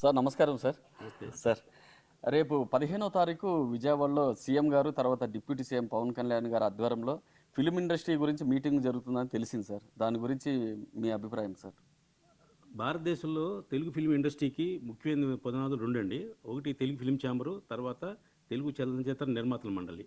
Sir నమస్కారం sir. నమస్తే. Sir రేపు 15వ తారీఖు విజయవాడలో సీఎం గారు తర్వాత డిప్యూటీ సీఎం పవన్ కళ్యాణ్ గారి ఆధ్వర్యంలో ఫిల్మ్ ఇండస్ట్రీ గురించి మీటింగ్ జరుగుతుందని తెలిసింది సార్. దాని గురించి మీ అభిప్రాయం సార్? భారతదేశంలో తెలుగు ఫిల్మ్ ఇండస్ట్రీకి ముఖ్యమైన పదనాలు రెండండి. ఒకటి తెలుగు ఫిల్మ్ ఛాంబరు, తర్వాత తెలుగు చలనచిత్ర నిర్మాతల మండలి.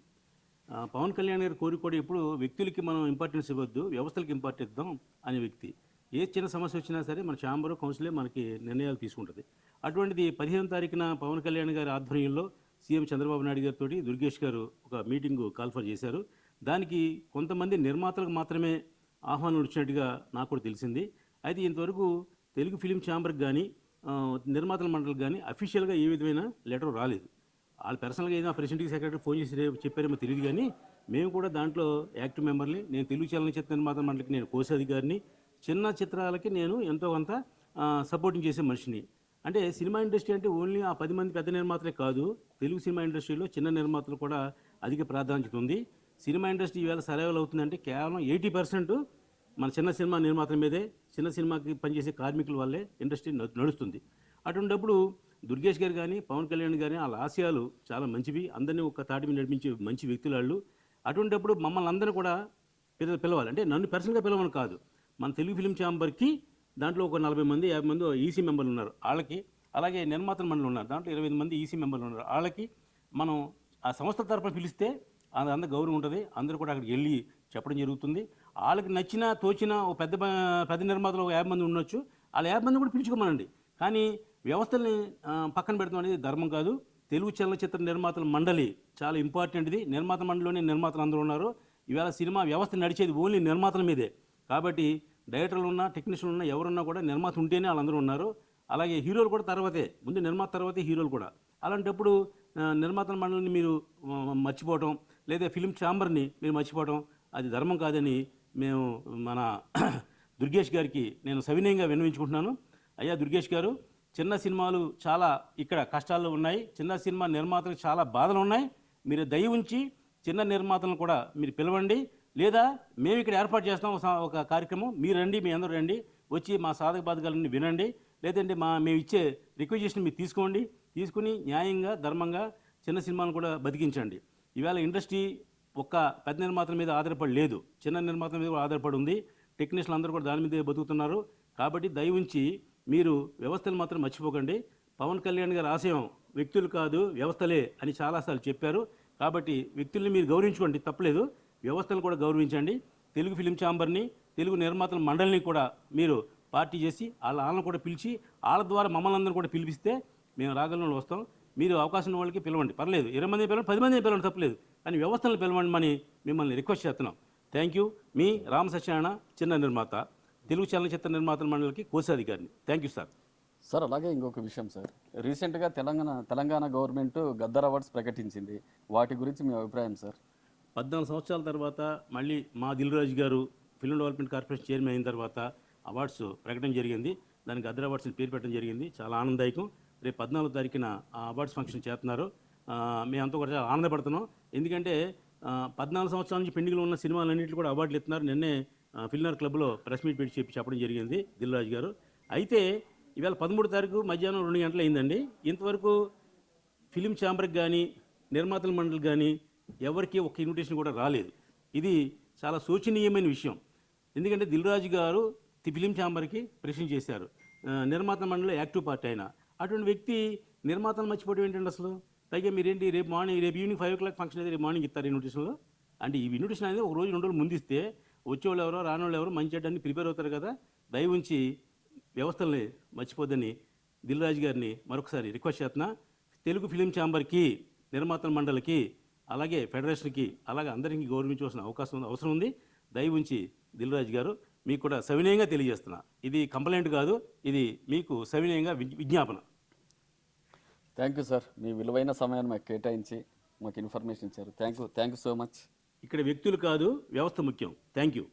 పవన్ కళ్యాణ్ గారి కోరిక కూడా ఎప్పుడు వ్యక్తులకి మనం ఇంపార్టెన్స్ ఇవ్వద్దు, వ్యవస్థలకు ఇంపార్టెన్స్ ఇద్దాం అనే వ్యక్తి. ఏ చిన్న సమస్య వచ్చినా సరే మన ఛాంబరు కౌన్సిలే మనకి నిర్ణయాలు తీసుకుంటుంది. అటువంటిది 15వ తారీఖున పవన్ కళ్యాణ్ గారి ఆధ్వర్యంలో సీఎం చంద్రబాబు నాయుడు గారితో దుర్గేష్ గారు ఒక మీటింగు కాల్ఫర్ చేశారు. దానికి కొంతమంది నిర్మాతలకు మాత్రమే ఆహ్వానం ఇచ్చినట్టుగా నాకు కూడా తెలిసింది. అయితే ఇంతవరకు తెలుగు ఫిలిం ఛాంబర్కి కానీ నిర్మాతల మండలికి కానీ అఫీషియల్గా ఏ విధమైన లెటర్ రాలేదు. వాళ్ళు పర్సనల్గా ఏదైనా ప్రెసిడెంట్కి సెక్రటరీ ఫోన్ చేసి చెప్పారేమో తెలియదు, కానీ మేము కూడా దాంట్లో యాక్టివ్ మెంబర్ని. నేను తెలుగు చలనచిత్ర నిర్మాతల మండలికి నేను కోశాధికారిని. చిన్న చిత్రాలకి నేను ఎంతో కొంత సపోర్టింగ్ చేసే మనిషిని. అంటే సినిమా ఇండస్ట్రీ అంటే ఓన్లీ ఆ 10 మంది పెద్ద నిర్మాతలే కాదు, తెలుగు సినిమా ఇండస్ట్రీలో చిన్న నిర్మాతలు కూడా అధిక ప్రాధాన్యత ఉంది. సినిమా ఇండస్ట్రీ ఈవేళ సర్వైవల్ అవుతుందంటే కేవలం 80% మన చిన్న సినిమా నిర్మాతల మీదే, చిన్న సినిమాకి పనిచేసే కార్మికుల వల్లే ఇండస్ట్రీ నడుస్తుంది. అటువంటిప్పుడు దుర్గేష్ గారు కానీ పవన్ కళ్యాణ్ గారి వాళ్ళ ఆశయాలు చాలా మంచివి, అందరినీ ఒక తాటి మీద నడిపించే మంచి వ్యక్తులు వాళ్ళు. అటువంటిప్పుడు మమ్మల్ని అందరినీ కూడా పిలవాలి. అంటే నన్ను పర్సనల్గా పిలవని కాదు, మన తెలుగు ఫిలిం ఛాంబర్కి దాంట్లో ఒక 40 మంది 50 మంది ఈసీ మెంబర్లు ఉన్నారు వాళ్ళకి, అలాగే నిర్మాతల మండలి ఉన్నారు దాంట్లో 25 మంది ఈసీ మెంబర్లు ఉన్నారు వాళ్ళకి. మనం ఆ సంస్థ తరపున పిలిస్తే అది అందరూ గౌరవం ఉంటుంది, అందరూ కూడా అక్కడికి వెళ్ళి చెప్పడం జరుగుతుంది. వాళ్ళకి నచ్చిన తోచిన ఓ పెద్ద నిర్మాతలు 50 మంది ఉండొచ్చు, వాళ్ళ 50 మంది కూడా పిలుచుకోమనండి. కానీ వ్యవస్థల్ని పక్కన పెడతాం అనేది ధర్మం కాదు. తెలుగు చలనచిత్ర నిర్మాతల మండలి చాలా ఇంపార్టెంట్. ఇది నిర్మాత మండలిలోనే నిర్మాతలు అందరూ ఉన్నారు. ఈవేళ సినిమా వ్యవస్థ నడిచేది ఓన్లీ నిర్మాతల మీదే. కాబట్టి డైరెక్టర్లు ఉన్నా టెక్నీషియన్లు ఉన్నా ఎవరున్నా కూడా నిర్మాత ఉంటేనే వాళ్ళందరూ ఉన్నారు. అలాగే హీరోలు కూడా తర్వాతే, ముందు నిర్మాత తర్వాతే హీరోలు కూడా. అలాంటప్పుడు నిర్మాతల మండలిని మీరు మర్చిపోవటం, లేదా ఫిలిం ఛాంబర్ని మీరు మర్చిపోవటం అది ధర్మం కాదని మేము మన దుర్గేష్ గారికి నేను సవినయంగా విన్నవించుకుంటున్నాను. అయ్యా దుర్గేష్ గారు, చిన్న సినిమాలు చాలా ఇక్కడ కష్టాల్లో ఉన్నాయి, చిన్న సినిమా నిర్మాతలకు చాలా బాధలు ఉన్నాయి. మీరు దయ ఉంచి చిన్న నిర్మాతలను కూడా మీరు పిలవండి, లేదా మేము ఇక్కడ ఏర్పాటు చేస్తాం ఒక కార్యక్రమం, మీరు రండి, మీ అందరూ రండి, వచ్చి మా సాధక బాధకాలన్నీ వినండి, లేదంటే మేము ఇచ్చే రిక్వెజేషన్ మీరు తీసుకుని న్యాయంగా ధర్మంగా చిన్న సినిమాను కూడా బతికించండి. ఈవేళ ఇండస్ట్రీ ఒక్క పెద్ద నిర్మాతల మీద ఆధారపడి లేదు, చిన్న నిర్మాతల మీద కూడా ఆధారపడి ఉంది. టెక్నీషియన్లు అందరూ కూడా దాని మీదే బతుకుతున్నారు. కాబట్టి దయ ఉంచి మీరు వ్యవస్థలు మాత్రం మర్చిపోకండి. పవన్ కళ్యాణ్ గారి ఆశయం వ్యక్తులు కాదు వ్యవస్థలే అని చాలాసార్లు చెప్పారు. కాబట్టి వ్యక్తుల్ని మీరు గౌరవించుకోండి, తప్పలేదు, వ్యవస్థను కూడా గౌరవించండి. తెలుగు ఫిలిం ఛాంబర్ని, తెలుగు నిర్మాతల మండలిని కూడా మీరు పార్టీ చేసి వాళ్ళని కూడా పిలిచి వాళ్ళ ద్వారా మమ్మల్ని అందరూ కూడా పిలిపిస్తే మేము రాగలను వస్తాం. మీరు అవకాశం ఉన్న వాళ్ళకి పిలవండి, పర్లేదు, 20 మంది పిలవండి, 10 మంది పిలవండి, తప్పలేదు, కానీ వ్యవస్థలను పిలవండి అని మిమ్మల్ని రిక్వెస్ట్ చేస్తున్నాం. Thank you. మీ రామ సత్యనారాయణ, చిన్న నిర్మాత, తెలుగు చలనచిత్ర నిర్మాతల మండలికి కోశాధికారిని. Thank you sir. సార్ అలాగే ఇంకొక విషయం సార్, రీసెంట్గా తెలంగాణ గవర్నమెంట్ గద్దర్ అవార్డ్స్ ప్రకటించింది, వాటి గురించి మీ అభిప్రాయం సార్? 14 సంవత్సరాల తర్వాత మళ్ళీ మా దిల్రాజు గారు ఫిల్మ్ డెవలప్మెంట్ కార్పొరేషన్ చైర్మన్ అయిన తర్వాత అవార్డ్స్ ప్రకటన జరిగింది. దానికి గద్దర్ అవార్డ్స్ని పేరు పెట్టడం జరిగింది. చాలా ఆనందదాయకం. రేపు 14వ తారీఖున ఆ అవార్డ్స్ ఫంక్షన్ చేస్తున్నారు. మేమంతా కూడా చాలా ఆనందపడుతున్నాం. ఎందుకంటే 14 సంవత్సరాల నుంచి పెండింగ్లో ఉన్న సినిమాలన్నింటిలో కూడా అవార్డులు ఇస్తున్నారు. నిన్నే ఫిల్నర్ క్లబ్లో ప్రెస్ మీట్ పెట్టి చెప్పడం జరిగింది దిల్రాజు గారు. అయితే ఇవాళ 13వ తారీఖు మధ్యాహ్నం 2 గంటలు అయిందండి. ఇంతవరకు ఫిలిం ఛాంబర్కి కానీ నిర్మాతల మండలికి కానీ ఎవరికి ఒక ఇన్విటేషన్ కూడా రాలేదు. ఇది చాలా శోచనీయమైన విషయం. ఎందుకంటే దిల్రాజు గారు ఫిలిం ఛాంబర్కి ప్రెసిడెంట్ చేశారు, నిర్మాత మండలిలో యాక్టివ్ పార్టీ అయినా. అటువంటి వ్యక్తి నిర్మాతలు మర్చిపోవడం ఏంటంటే అసలు. పైగా మీరేంటి రేపు ఈవినింగ్ 5 o'clock ఫంక్షన్ అయితే రేపు మార్నింగ్ ఇస్తారు ఇన్విటేషన్లో. అంటే ఈ ఇన్విటేషన్ అనేది ఒక రోజు 2 రోజులు ముందు ఇస్తే వచ్చేవాళ్ళు ఎవరో రానివాళ్ళు ఎవరో మంచి చెడ్డన్ని ప్రిపేర్ అవుతారు కదా. దయ ఉంచి వ్యవస్థల్ని మర్చిపోద్దని దిల్రాజు గారిని మరొకసారి రిక్వెస్ట్ చేస్తున్నా. తెలుగు ఫిలిం ఛాంబర్కి, నిర్మాతల మండలికి, అలాగే ఫెడరేషన్కి, అలాగే అందరికీ గౌరవించవలసిన అవసరం ఉంది. దయ ఉంచి దిల్రాజు గారు మీకు కూడా సవినయంగా తెలియజేస్తున్నా. ఇది కంప్లైంట్ కాదు, ఇది మీకు సవినయంగా విజ్ఞాపన. థ్యాంక్ యూ సార్, మీ విలువైన సమయాన్ని మాకు కేటాయించి మాకు ఇన్ఫర్మేషన్ ఇచ్చారు. Thank you so much. ఇక్కడ వ్యక్తులు కాదు వ్యవస్థ ముఖ్యం. Thank you.